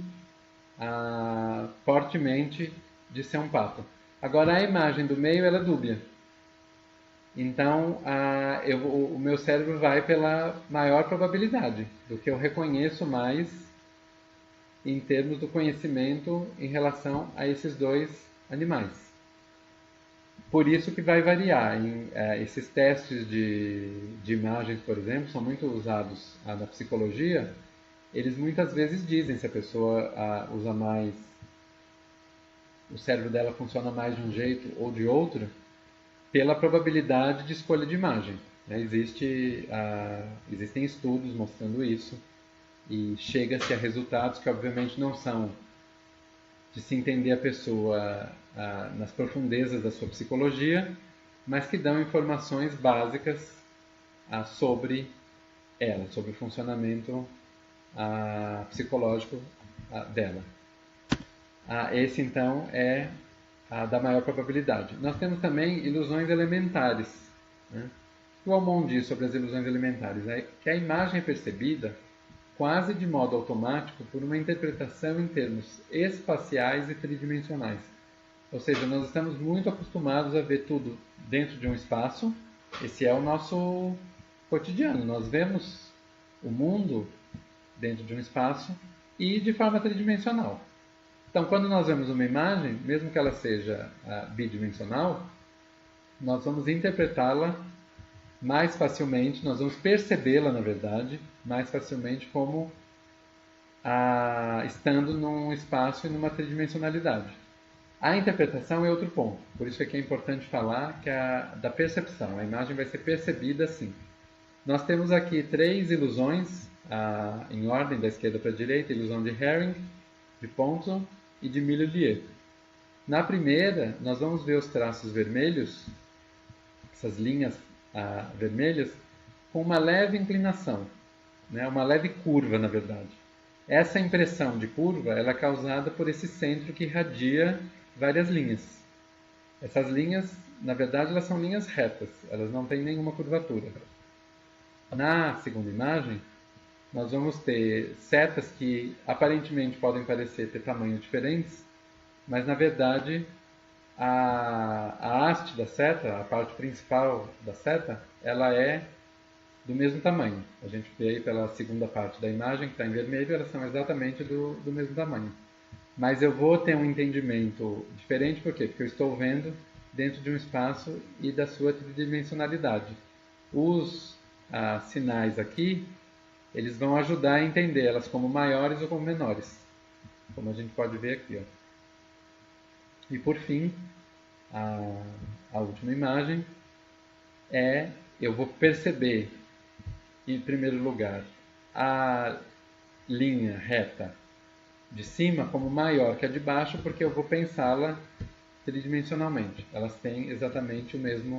fortemente de ser um pato. Agora, a imagem do meio ela é dúbia. Então, o meu cérebro vai pela maior probabilidade, do que eu reconheço mais em termos do conhecimento em relação a esses dois animais. Por isso que vai variar. Esses testes de imagens, por exemplo, são muito usados na psicologia. Eles muitas vezes dizem se a pessoa usa mais, o cérebro dela funciona mais de um jeito ou de outro, pela probabilidade de escolha de imagem. Né? Existem estudos mostrando isso e chega-se a resultados que obviamente não são de se entender a pessoa nas profundezas da sua psicologia, mas que dão informações básicas sobre ela, sobre o funcionamento psicológico dela. Esse então é a da maior probabilidade. Nós temos também ilusões elementares. Né? O que o Aumont diz sobre as ilusões elementares é que a imagem é percebida quase de modo automático por uma interpretação em termos espaciais e tridimensionais. Ou seja, nós estamos muito acostumados a ver tudo dentro de um espaço. Esse é o nosso cotidiano. Nós vemos o mundo dentro de um espaço e de forma tridimensional. Então, quando nós vemos uma imagem, mesmo que ela seja bidimensional, nós vamos interpretá-la mais facilmente, nós vamos percebê-la, na verdade, mais facilmente como estando num espaço e numa tridimensionalidade. A interpretação é outro ponto, por isso é que é importante falar que da percepção. A imagem vai ser percebida assim. Nós temos aqui 3 ilusões, em ordem da esquerda para a direita: a ilusão de Hering, de Ponson e de Miller-Lyer. Na primeira, nós vamos ver os traços vermelhos, essas linhas vermelhas, com uma leve inclinação, né? Uma leve curva, na verdade. Essa impressão de curva ela é causada por esse centro que irradia várias linhas. Essas linhas, na verdade, elas são linhas retas, elas não têm nenhuma curvatura. Na segunda imagem, nós vamos ter setas que aparentemente podem parecer ter tamanhos diferentes, mas na verdade a haste da seta, a parte principal da seta, ela é do mesmo tamanho. A gente vê aí pela segunda parte da imagem, que está em vermelho, elas são exatamente do mesmo tamanho. Mas eu vou ter um entendimento diferente, por quê? Porque eu estou vendo dentro de um espaço e da sua tridimensionalidade. Os sinais aqui, eles vão ajudar a entender elas como maiores ou como menores, como a gente pode ver aqui. Ó. E por fim, a última imagem eu vou perceber, em primeiro lugar, a linha reta de cima como maior que a de baixo, porque eu vou pensá-la tridimensionalmente. Elas têm exatamente o mesmo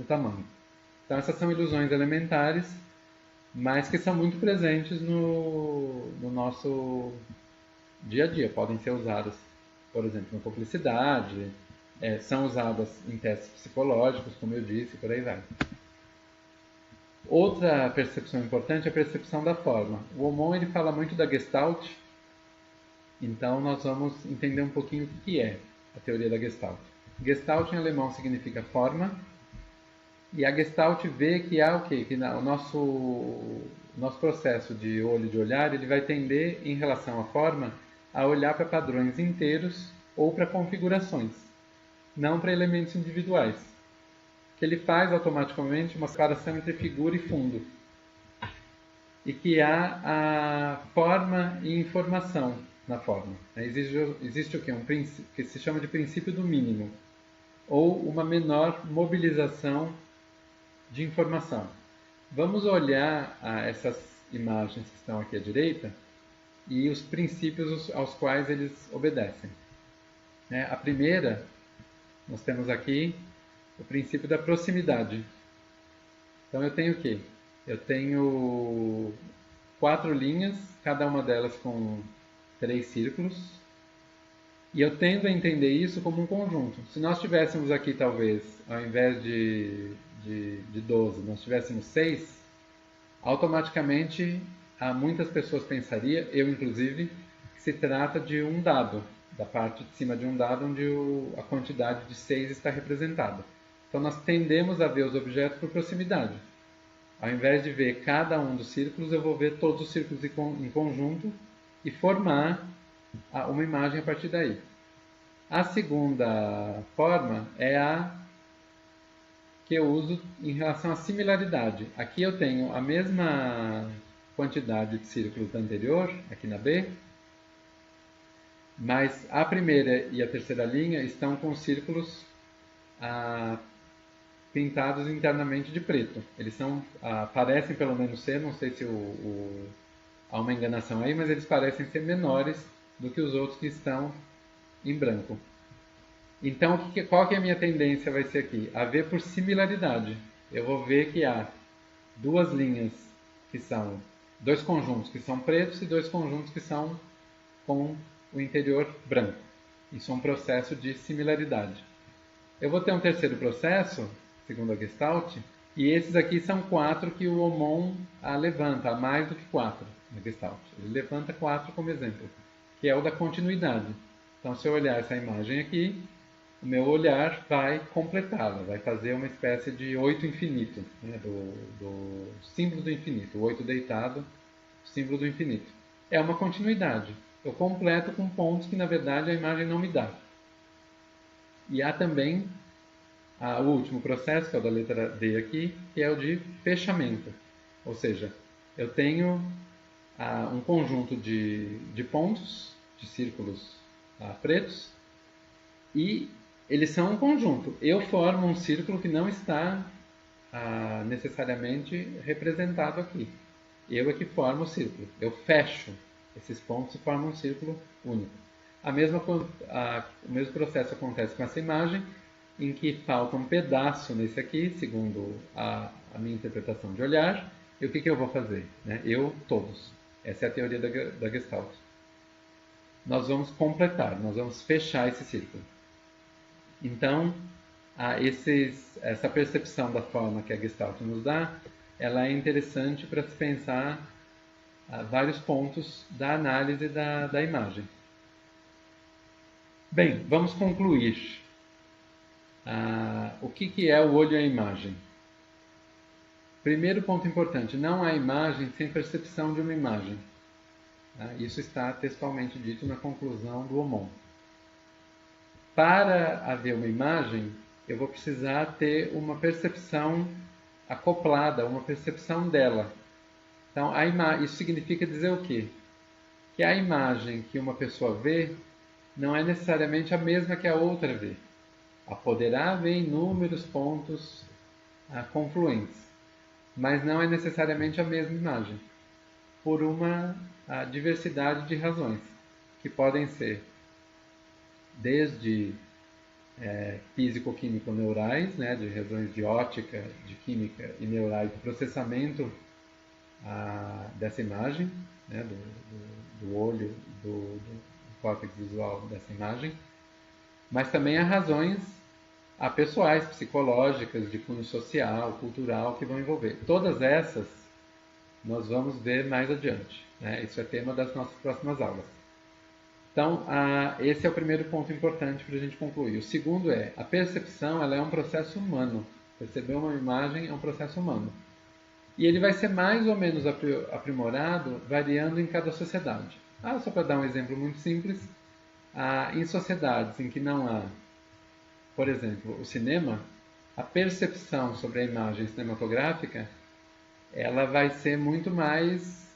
tamanho. Então essas são ilusões elementares, mas que são muito presentes no nosso dia a dia. Podem ser usadas, por exemplo, na publicidade, são usadas em testes psicológicos, como eu disse, por aí vai. Outra percepção importante é a percepção da forma. O Aumont ele fala muito da Gestalt, então nós vamos entender um pouquinho o que é a teoria da Gestalt. Gestalt em alemão significa forma, e a Gestalt vê que há o quê? Que o nosso processo de olho de olhar ele vai tender, em relação à forma, a olhar para padrões inteiros ou para configurações, não para elementos individuais. Que ele faz automaticamente uma separação entre figura e fundo. E que há a forma e informação na forma. Existe o quê? Um princípio que se chama de princípio do mínimo, ou uma menor mobilização de informação. Vamos olhar essas imagens que estão aqui à direita e os princípios aos quais eles obedecem. A primeira, nós temos aqui o princípio da proximidade. Então eu tenho o quê? Eu tenho 4 linhas, cada uma delas com 3 círculos, e eu tendo a entender isso como um conjunto. Se nós tivéssemos aqui, talvez, ao invés de 12, nós tivéssemos 6, automaticamente muitas pessoas pensariam, eu inclusive, que se trata de um dado, da parte de cima de um dado onde a quantidade de 6 está representada. Então nós tendemos a ver os objetos por proximidade. Ao invés de ver cada um dos círculos, eu vou ver todos os círculos em conjunto e formar uma imagem a partir daí. A segunda forma é a que eu uso em relação à similaridade. Aqui eu tenho a mesma quantidade de círculos da anterior, aqui na B, mas a primeira e a terceira linha estão com círculos pintados internamente de preto. Eles parecem pelo menos ser, não sei se há uma enganação aí, mas eles parecem ser menores do que os outros que estão em branco. Então, qual que é a minha tendência vai ser aqui? A ver por similaridade. Eu vou ver que há duas linhas que são, dois conjuntos que são pretos e dois conjuntos que são com o interior branco. Isso é um processo de similaridade. Eu vou ter um terceiro processo, segundo a Gestalt, e esses aqui são 4 que o Omon levanta, mais do que 4 na Gestalt. Ele levanta 4 como exemplo, que é o da continuidade. Então, se eu olhar essa imagem aqui, o meu olhar vai completá-la, vai fazer uma espécie de 8 infinito, né, do símbolo do infinito, o 8 deitado, símbolo do infinito. É uma continuidade. Eu completo com pontos que, na verdade, a imagem não me dá. E há também o último processo, que é o da letra D aqui, que é o de fechamento. Ou seja, eu tenho um conjunto de pontos, de círculos pretos, e eles são um conjunto. Eu formo um círculo que não está necessariamente representado aqui. Eu é que formo o círculo. Eu fecho esses pontos e formo um círculo único. O mesmo processo acontece com essa imagem, em que falta um pedaço nesse aqui, segundo a minha interpretação de olhar. E o que eu vou fazer? Né? Eu, todos. Essa é a teoria da Gestalt. Nós vamos completar, nós vamos fechar esse círculo. Então, essa percepção da forma que a Gestalt nos dá, ela é interessante para se pensar vários pontos da análise da imagem. Bem, vamos concluir. O que é o olho e a imagem? Primeiro ponto importante, não há imagem sem percepção de uma imagem. Isso está textualmente dito na conclusão do Omon. Para haver uma imagem, eu vou precisar ter uma percepção acoplada, uma percepção dela. Então, isso significa dizer o quê? Que a imagem que uma pessoa vê não é necessariamente a mesma que a outra vê. Poderá haver inúmeros pontos confluentes, mas não é necessariamente a mesma imagem, por uma diversidade de razões, que podem ser desde físico-químico-neurais, né, de razões de ótica, de química e neurais, do processamento dessa imagem, né, do olho, do córtex visual dessa imagem, mas também há razões pessoais, psicológicas, de cunho social, cultural, que vão envolver. Todas essas nós vamos ver mais adiante. Né? Isso é tema das nossas próximas aulas. Então, esse é o primeiro ponto importante para a gente concluir. O segundo a percepção ela é um processo humano. Perceber uma imagem é um processo humano. E ele vai ser mais ou menos aprimorado variando em cada sociedade. Só para dar um exemplo muito simples, em sociedades em que não há, por exemplo, o cinema, a percepção sobre a imagem cinematográfica ela vai ser muito mais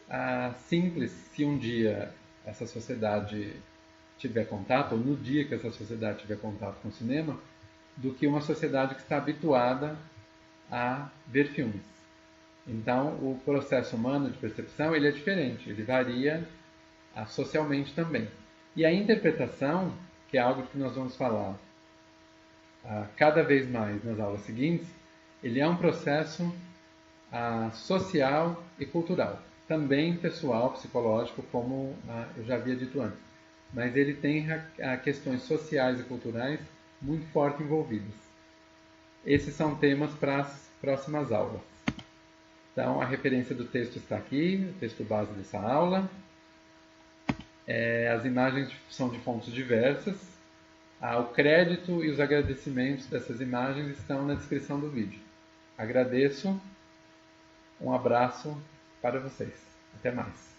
simples se um dia essa sociedade tiver contato, ou no dia que essa sociedade tiver contato com o cinema, do que uma sociedade que está habituada a ver filmes. Então, o processo humano de percepção ele é diferente, ele varia socialmente também. E a interpretação, que é algo que nós vamos falar cada vez mais nas aulas seguintes, ele é um processo social e cultural. Também pessoal, psicológico, como eu já havia dito antes. Mas ele tem questões sociais e culturais muito forte envolvidas. Esses são temas para as próximas aulas. Então, a referência do texto está aqui, o texto base dessa aula. As imagens são de fontes diversas. O crédito e os agradecimentos dessas imagens estão na descrição do vídeo. Agradeço. Um abraço para vocês. Até mais.